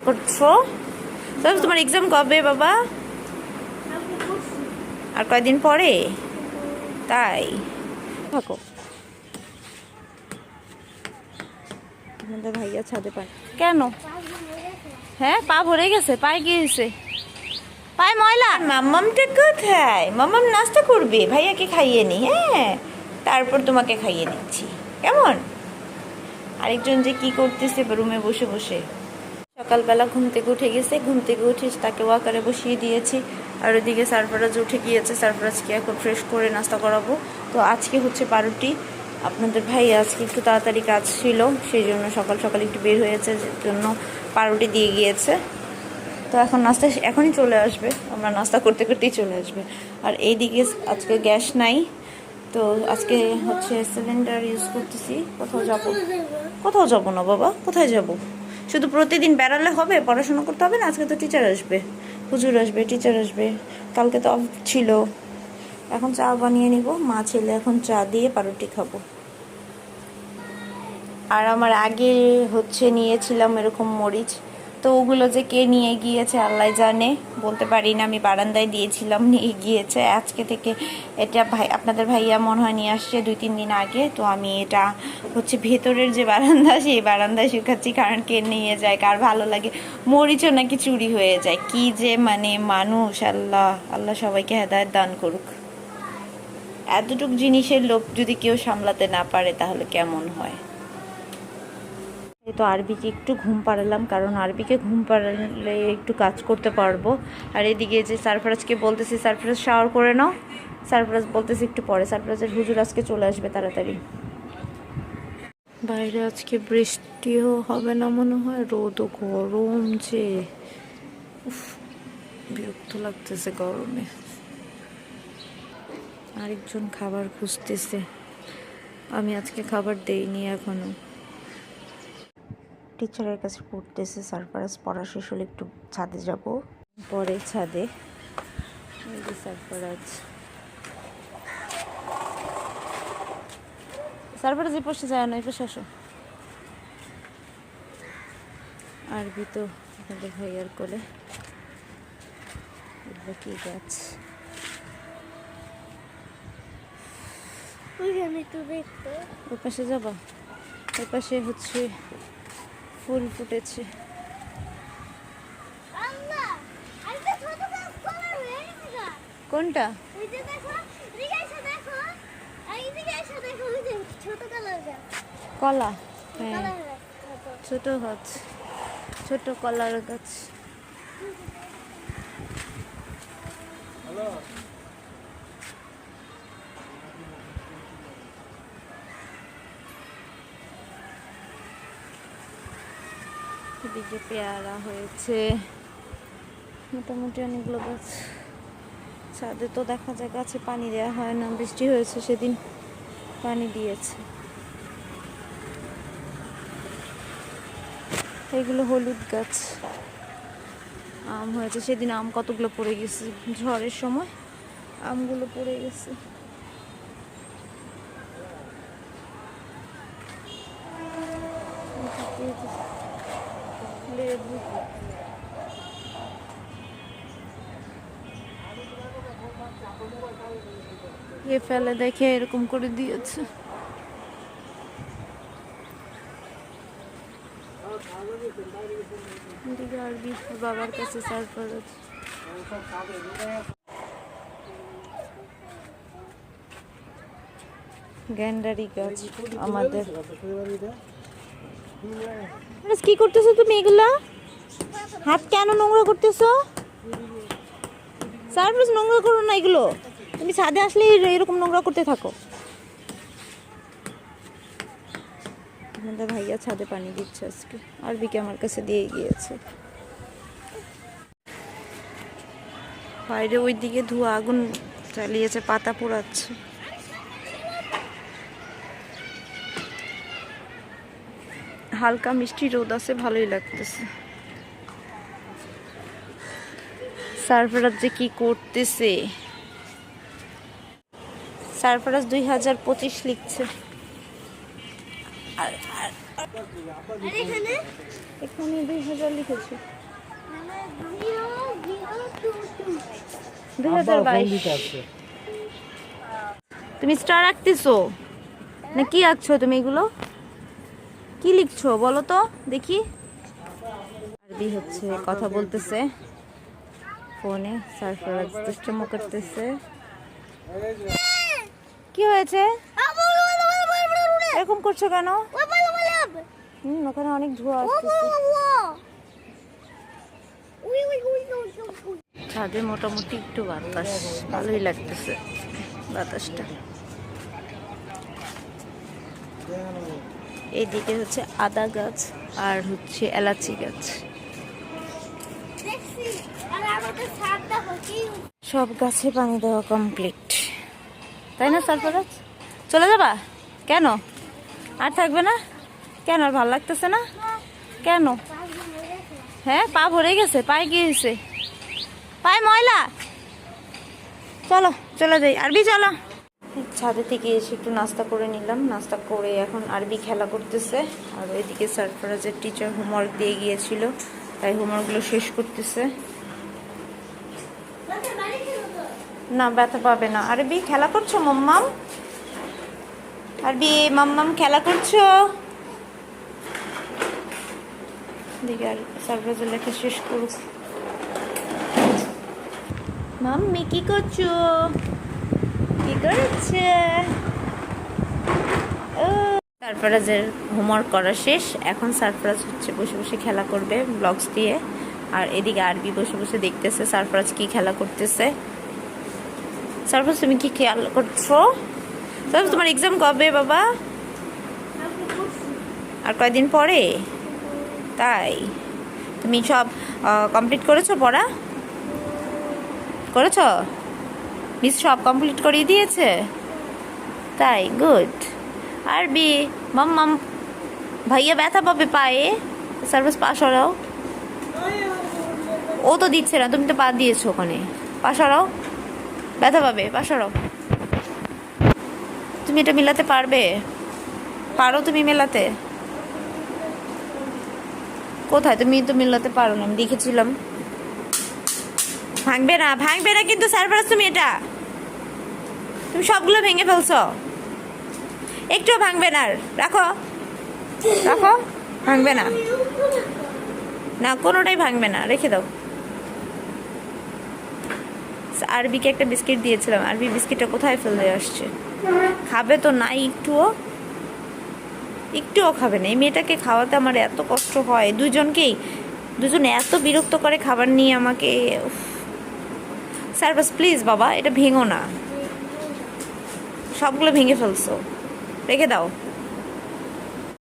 করছো? তোমার এক্সাম কবে বাবা? আর কয়দিন পরে? তাই থাকো। আমাদের ভাইয়া ছাদে পায় কেন? হ্যাঁ, পা ভরে গেছে। পায়ে গিয়েছে, পায়ে ময়লা। মাম্মামটা কোথায়? মাম্মাম নাস্তা করবে, ভাইয়াকে খাইয়ে নি। হ্যাঁ, তারপর তোমাকে খাইয়ে দিচ্ছি, কেমন? আরেকজন যে কি করতেছে রুমে বসে বসে। সকালবেলা ঘুম থেকে উঠে গেছে, ঘুম থেকে উঠে তাকে ওয়াকারে বসিয়ে দিয়েছি। আর ওইদিকে সারফরাজ উঠে গিয়েছে, সারফরাজকে এখন ফ্রেশ করে নাস্তা করাবো। তো আজকে হচ্ছে পাউরুটি। আপনাদের ভাই আজকে একটু তাড়াতাড়ি কাজ ছিল, সেই জন্য সকাল সকাল একটু বের হয়েছে, জন্য পাউরুটি দিয়ে গিয়েছে। তো এখন নাস্তা এখনই চলে আসবে, আমরা নাস্তা করতে করতেই চলে আসবে। আর এইদিকে আজকে গ্যাস নাই, তো আজকে হচ্ছে সিলিন্ডার ইউজ করতেছি। কোথাও যাবো না বাবা, কোথায় যাব? শুধু প্রতিদিন বেড়ালে হবে? পড়াশোনা করতে হবে না? আজকে তো টিচার আসবে, হুজুর আসবে, টিচার আসবে। কালকে তো অফ ছিল। এখন চা বানিয়ে নিব, মা ছেলে এখন চা দিয়ে পাউরুটি খাবো। আর আমার আগে হচ্ছে নিয়েছিলাম এরকম মরিচ, তো ওগুলো যে কে নিয়ে গিয়েছে আল্লাহ জানে, বলতে পারি না। আমি বারান্দায় দিয়েছিলাম, নিয়ে গিয়েছে। আজকে থেকে এটা আপনাদের ভাইয়া মনে হয় নিয়ে আসছে 2-3 দিন আগে। তো আমি এটা হচ্ছে ভেতরের যে বারান্দা, সেই বারান্দায় শুকাচ্ছি, কারণ কে নিয়ে যায়, কার ভালো লাগে। মরিচও নাকি চুরি হয়ে যায়। কি যে মানে মানুষ, আল্লাহ আল্লাহ সবাইকে হেদায়েত দান করুক। এতটুক জিনিসের লোভ যদি কেউ সামলাতে না পারে তাহলে কেমন হয়? তো আরবিকে একটু ঘুম পাড়ালাম, কারণ আরবিকে ঘুম পাড়ালে একটু কাজ করতে পারবো। আর এদিকে যে সারফরাজকে বলতেছি, সারফরাজ শাওয়ার করে নাও। সারফরাজ বলতেছি একটু পরে। সারফরাজের হুজুর আজকে চলে আসবে তাড়াতাড়ি। বাইরে আজকে বৃষ্টিও হবে না মনে হয়, রোদও গরম যে, বিরক্ত লাগতেছে গরমে। আরেকজন খাবার খুঁজতেছে, আমি আজকে খাবার দেইনি এখনো। টিচারের কাছে পড়তেছে সারফরাজ। পড়া শেষ হলে একটু ছাদে যাব, পরে ছাদে। এই যে সারফরাজ, সারফরাজ এই পাশে যায় না, এই পাশে আসো। আরবি তো আপনাদের ভাইয়ার কোলে। এগুলো কি গাছ? ওই পাশে যাবা? ওই পাশে হচ্ছে ফুল ফুটেছে। কোনটা? কলা? হ্যাঁ, ছোট গাছ, ছোট কলার গাছ। এদিকে পেয়ারা হয়েছে, মোটামুটি অনেকগুলো গাছ। ছাদে তো দেখা যায় গাছে পানি দেওয়া হয় না, বৃষ্টি হয়েছে সেদিন, পানি দিয়েছে। এগুলো হলুদ গাছ। আম হয়েছে, সেদিন আম কতগুলো পড়ে গেছে, ঝড়ের সময় আমগুলো পড়ে গেছে। লেবু, এ ফেলে দেখে এরকম করে দিয়েছে। আরবি বাবার কাছে সারফরাজ। গ্যান্ডারি গাছ আমাদের। কি করতেছো তুমি এগুলা? হাত কেন নোংরা করতেছো? সারফরাজ নোংরা করো না এগুলো, তুমি ছাদে আসলে এরকম নোংরা করতে থাকো। আমাদের ভাইয়া ছাদে পানি দিচ্ছে আজকে, আরবিকে আমার কাছে দিয়ে গিয়েছে। বাইরে ওই দিকে ধোঁয়া, আগুন চালিয়েছে, পাতা পোড়াচ্ছে। হালকা মিষ্টি রোদ আছে, ভালোই লাগতেছে। সারফরাজ যে কি করতেছে, সারফরাজ 2025 লিখছে। আর এখানে 2000 লিখেছে। 2022। তুমি স্টার আঁকতেছো না কি আঁকছো তুমি? এগুলো কি লিখছো বলো তো দেখি। আরবি হচ্ছে কথা বলতেছে ফোনে, সারফরাজ দুষ্টুমি করতেছে। কি হয়েছে এরকম করছো কেন? ওখানে অনেক ধোঁয়া আসতেছে। ছাদে মোটামুটি একটু বাতাস, ভালোই লাগতেছে বাতাসটা। এইদিকে হচ্ছে আদা গাছ আর হচ্ছে এলাচি গাছ। সব গাছে পানি দেওয়া কমপ্লিট, তাই না সারফরাজ? চলে যাবা কেন? আর থাকবে না কেন? আর ভালো লাগতেছে না কেন? হ্যাঁ, পা ভরে গেছে। পায়ে কি হয়েছে? পায়ে ময়লা। চলো চলে যাই। আরবি চলো। ছাদে থেকে এসে একটু নাস্তা করে নিলাম। নাস্তা করে এখন আরবি খেলা করতেছে। আর ওইদিকে সারফরাজের টিচার হোমওয়ার্ক দিয়ে গিয়েছিল, তাই হোমওয়ার্কগুলো শেষ করতেছে। না, ব্যথা পাবে না। আরবি খেলা করছো মাম্মাম? আরবি মাম্মাম খেলা করছো? দেখি আর সারফরাজের লেখা শেষ করুক। মাম্মি কি করছো? কি করেছে? সারফরাজের হোমওয়ার্ক করা শেষ। এখন সারফরাজ হচ্ছে বসে বসে খেলা করবে ব্লগস দিয়ে। আর এদিকে আরবি বসে বসে দেখতেছে সারফরাজ কি খেলা করতেছে। সারফরাজ তুমি কি খেয়াল করছো? সারফরাজ তোমার এক্সাম কবে বাবা? আর কয়দিন পরে? তাই তুমি সব কমপ্লিট করেছো পড়া? করেছো? মিস সব কমপ্লিট করিয়ে দিয়েছে? তাই, গুড। আরবি মাম্মাম ভাইয়া ব্যথা পাবে পায়ে। সার্ভিস পা সরাও। ও তো দিচ্ছে না, তুমি তো পা দিয়েছো ওখানে। পা সরাও, ব্যথা পাবে। পা সরাও। তুমি এটা মেলাতে পারবে? পারো তুমি মেলাতে? কোথায়? তুমি তো মেলাতে পারো না, আমি দেখেছিলাম। ভাঙবে না, ভাঙবে না কিন্তু সারফরাজ। তুমি এটা তুমি সবগুলো ভেঙে ফেলছো। একটুও ভাঙবে না। রাখো রাখো, ভাঙবে না। না, কোনোটাই ভাঙবে না, রেখে দাও। আরবিকে একটা বিস্কিট দিয়েছিলাম, আরবি বিস্কিটটা কোথায় ফেলে আসছে? খাবে তো না, একটুও খাবে না। এই মেয়েটাকে খাওয়াতে আমার এত কষ্ট হয়। দুজন এত বিরক্ত করে খাবার নিয়ে আমাকে। সারফরাজ প্লিজ বাবা, এটা ভেঙো না। সবগুলো ভেঙে ফেলছো, রেখে দাও।